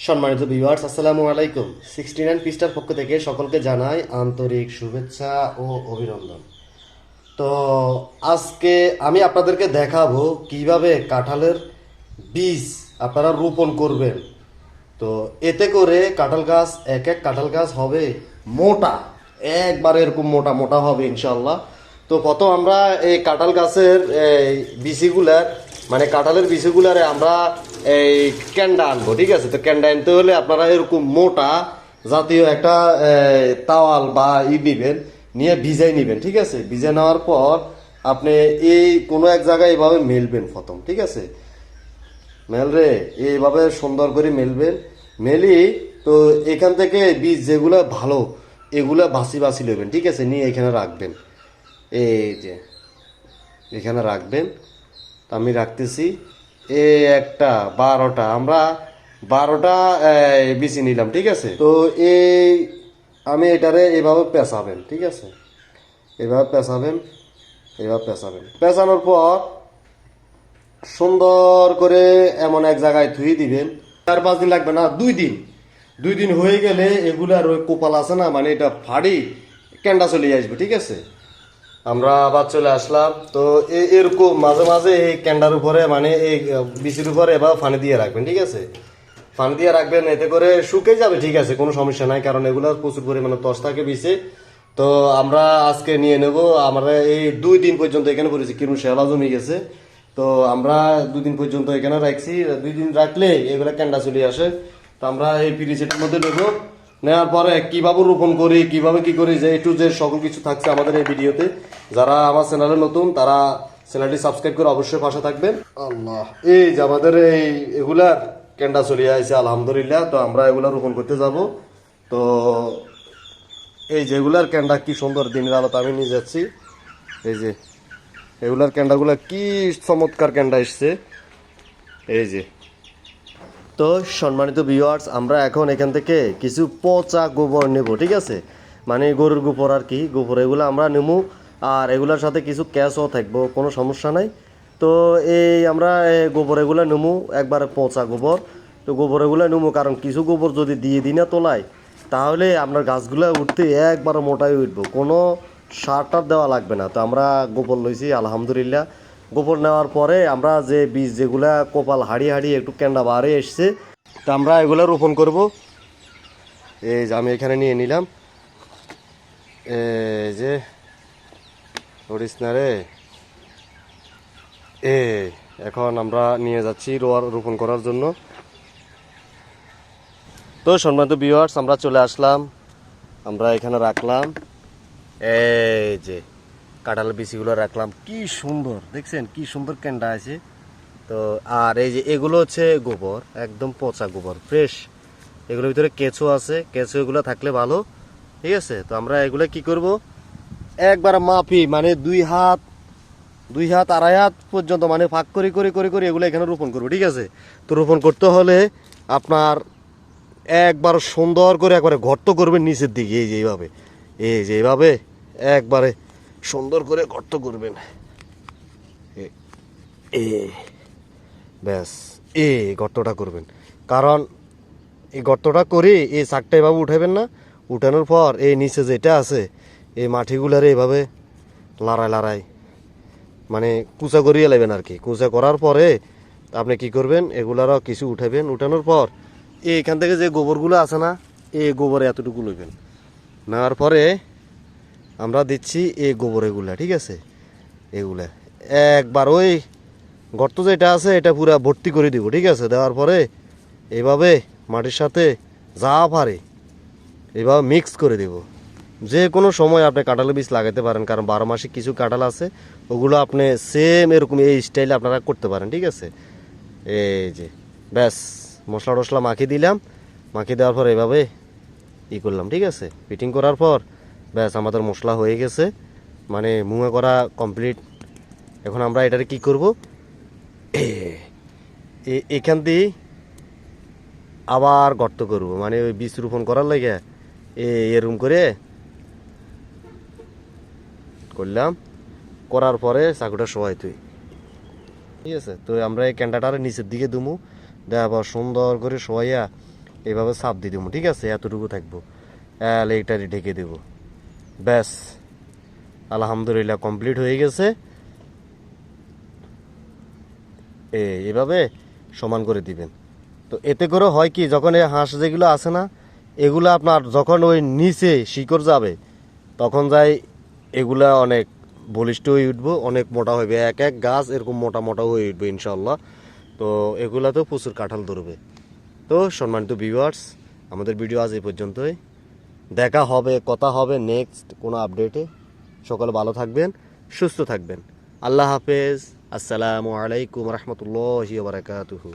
সম্মানিত ভিউয়ার্স, আসসালামু আলাইকুম। 69 পৃষ্ঠার পক্ষ থেকে সকলকে জানাই আন্তরিক শুভেচ্ছা ও অভিনন্দন। তো আজকে আমি আপনাদেরকে দেখাবো কিভাবে কাঁঠালের বীজ আপনারা রোপণ করবেন। তো এতে করে কাঁঠাল গাছ এক এক কাঁঠাল গাছ হবে মোটা, একবারে এরকম মোটা মোটা হবে ইনশাল্লাহ। তো প্রথম আমরা এই কাঁঠাল গাছের এই বিচিগুলার মানে কাঁঠালের বিচিগুলারে আমরা এই ক্যান্ডা আনবো, ঠিক আছে? তো ক্যান্ডা আনতে হলে আপনারা এরকম মোটা জাতীয় একটা তাওয়াল বা নিবেন, নিয়ে ভিজাই নিবেন, ঠিক আছে? ভিজে নেওয়ার পর আপনি এই কোনো এক জায়গায় এভাবে মেলবেন প্রথম, ঠিক আছে? মেল রে এইভাবে সুন্দর করে মেলবেন। মেলি তো এখান থেকে বীজ যেগুলো ভালো এগুলা বাছি বাছি নেবেন, ঠিক আছে? নিয়ে এখানে রাখবেন, এই যে এখানে রাখবেন। আমি রাখতেছি একটা 12টা, আমরা 12টা বিচি নিলাম, ঠিক আছে? তো এই আমি এটারে এভাবে পেঁচাবেন, ঠিক আছে? এভাবে পেঁচাবেন, এভাবে পেঁচাবেন। পেঁচানোর পর সুন্দর করে এমন এক জায়গায় ধুয়ে দিবেন। 4-5 দিন লাগবে না, 2 দিন। 2 দিন হয়ে গেলে এগুলার ওই কোপাল আছে না, মানে এটা ফাড়ি ক্যান্ডা চলে আসবে, ঠিক আছে? আমরা আবার চলে আসলাম। তো এরকম মাঝে মাঝে এই ক্যান্ডার উপরে মানে এই বিচির উপরে এবার ফানি দিয়ে রাখবেন, ঠিক আছে? ফানি দিয়ে রাখবেন, এতে করে শুকিয়ে যাবে, ঠিক আছে? কোনো সমস্যা নাই, কারণ এগুলোর প্রচুর পরিমাণে তস থাকে বিচে। তো আমরা আজকে নিয়ে নেব, আমরা এই 2 দিন পর্যন্ত এখানে করেছি, কিরম শেলা জমে গেছে। তো আমরা 2 দিন পর্যন্ত এখানে রাখছি। 2 দিন রাখলে এগুলো ক্যান্ডা চলে আসে। তো আমরা এই পিরিচেটের মধ্যে নেবো। নেওয়ার পরে কিভাবে রোপণ করি, কিভাবে কি করি, যে একটু যে সকল কিছু থাকছে আমাদের এই ভিডিওতে। যারা আমার চ্যানেলে নতুন তারা চ্যানেলটি সাবস্ক্রাইব করে অবশ্যই পাশে থাকবেন। আল্লাহ, এই যে আমাদের এই এগুলার ক্যান্ডা চলে আসছে আলহামদুলিল্লাহ। তো আমরা এগুলা রোপণ করতে যাব। তো এই যে এগুলার ক্যান্ডা কি সুন্দর, দিনের আলোতে আমি নিয়ে যাচ্ছি। এই যে এগুলার ক্যান্ডাগুলা কি চমৎকার ক্যান্ডা এসছে, এই যে। তো সম্মানিত ভিউয়ার্স, আমরা এখন এখান থেকে কিছু পচা গোবর নেব, ঠিক আছে? মানে গরুর গোবর আর কি, গোবর এগুলো আমরা নেবো। আর এগুলোর সাথে কিছু ক্যাশও থাকবো, কোনো সমস্যা নাই। তো এই আমরা গোবর এগুলো নেবো, একবারে পচা গোবর। তো গোবর এগুলো নেবো, কারণ কিছু গোবর যদি দিয়ে দিই না তোলায়, তাহলে আপনার গাছগুলো উঠতে একবার মোটাই উঠবো, কোনো সার টার দেওয়া লাগবে না। তো আমরা গোবর লইছি আলহামদুলিল্লাহ। গোবর নেওয়ার পরে আমরা যে বীজ যেগুলা কপাল হারিয়ে হারিয়ে একটু ক্যান্ডা বাড়ে এসছে, তা আমরা এগুলো রোপণ করব। এই যে আমি এখানে নিয়ে নিলাম, এই যে নড়িস না রে। এখন আমরা নিয়ে যাচ্ছি রোপণ করার জন্য। তো সম্মানিত ভিউয়ার্স, আমরা চলে আসলাম, আমরা এখানে রাখলাম। এই যে কাঁঠালের বিচিগুলো রাখলাম, কি সুন্দর দেখছেন, কি সুন্দর ক্যান্ডা আছে। তো আর এই যে এগুলো হচ্ছে গোবর, একদম পচা গোবর, ফ্রেশ। এগুলোর ভিতরে কেঁচো আছে, কেঁচো এগুলো থাকলে ভালো, ঠিক আছে? তো আমরা এগুলো কি করব, একবার মাপি মানে 2 হাত 2 হাত 2.5 হাত পর্যন্ত মানে ফাঁক করে করে করে করে এগুলো এখানে রোপণ করবো, ঠিক আছে? তো রোপণ করতে হলে আপনার একবার সুন্দর করে একবারে গর্ত করবেন নিচের দিকে, এই যে এইভাবে, এই যে এইভাবে একবারে সুন্দর করে গর্ত করবেন। এ ব্যাস, এই গর্তটা করবেন, কারণ এই গর্তটা করে এই শাকটা এভাবে উঠাবেন না। উঠানোর পর এই নিচে যেটা আছে এই মাটিগুলারে এভাবে লড়াই লড়াই মানে কুচা করিয়ে নেবেন আর কি। কুচা করার পরে আপনি কি করবেন, এগুলারও কিছু উঠাবেন। উঠানোর পর এইখান থেকে যে গোবরগুলো আছে না, এই গোবরে এতটুকু লইবেন। নেওয়ার পরে আমরা দিচ্ছি এই গোবর এগুলা, ঠিক আছে? এগুলা একবার ওই গর্ত যেটা আছে এটা পুরো ভর্তি করে দিব, ঠিক আছে? দেওয়ার পরে এভাবে মাটির সাথে যা পারে এভাবে মিক্স করে দেব। যে কোনো সময় আপনি কাঁঠালের বীজ লাগাতে পারেন, কারণ 12 মাসে কিছু কাঁঠাল আছে, ওগুলো আপনি সেম এরকম এই স্টাইলে আপনারা করতে পারেন, ঠিক আছে? এই যে ব্যাস মশলা টশলা মাখিয়ে দিলাম। মাখিয়ে দেওয়ার পর এভাবে করলাম, ঠিক আছে? ফিটিং করার পর ব্যাস আমাদের মশলা হয়ে গেছে, মানে মুয়া করা কমপ্লিট। এখন আমরা এটারে কি করব, এখান দিয়ে আবার গর্ত করব, মানে ওই বীজ রোপণ করার লাগে এরকম করে করলাম। করার পরে চাকুটা সবাই তুই, ঠিক আছে? তো আমরা এই ক্যান্ডাটার নিচের দিকে দুমু, দেওয়ার পর সুন্দর করে শোয়াইয়া এভাবে চাপ দিয়ে দেবো, ঠিক আছে? এতটুকু থাকবো, এইটারে ঢেকে দেবো, ব্যাস আলহামদুলিল্লাহ কমপ্লিট হয়ে গেছে। এভাবে সমান করে দিবেন। তো এতে করে হয় কি, যখন এই হাঁস যেগুলো আছে না, এগুলো আপনার যখন ওই নিচে শিকড় যাবে তখন যাই এগুলা অনেক বলিষ্ঠ হয়ে উঠবো, অনেক মোটা হবে, এক এক গাছ এরকম মোটা মোটা হয়ে উঠবে ইনশাল্লাহ। তো এগুলাতেও প্রচুর কাঁঠাল ধরবে। তো সম্মানিত ভিউয়ার্স, আমাদের ভিডিও আজ এই পর্যন্তই। দেখা হবে, কথা হবে নেক্সট কোনো আপডেটে। সকলে ভালো থাকবেন, সুস্থ থাকবেন। আল্লাহ হাফেজ। আসসালামু আলাইকুম রহমতুল্লাহি ওয়া বারাকাতুহু।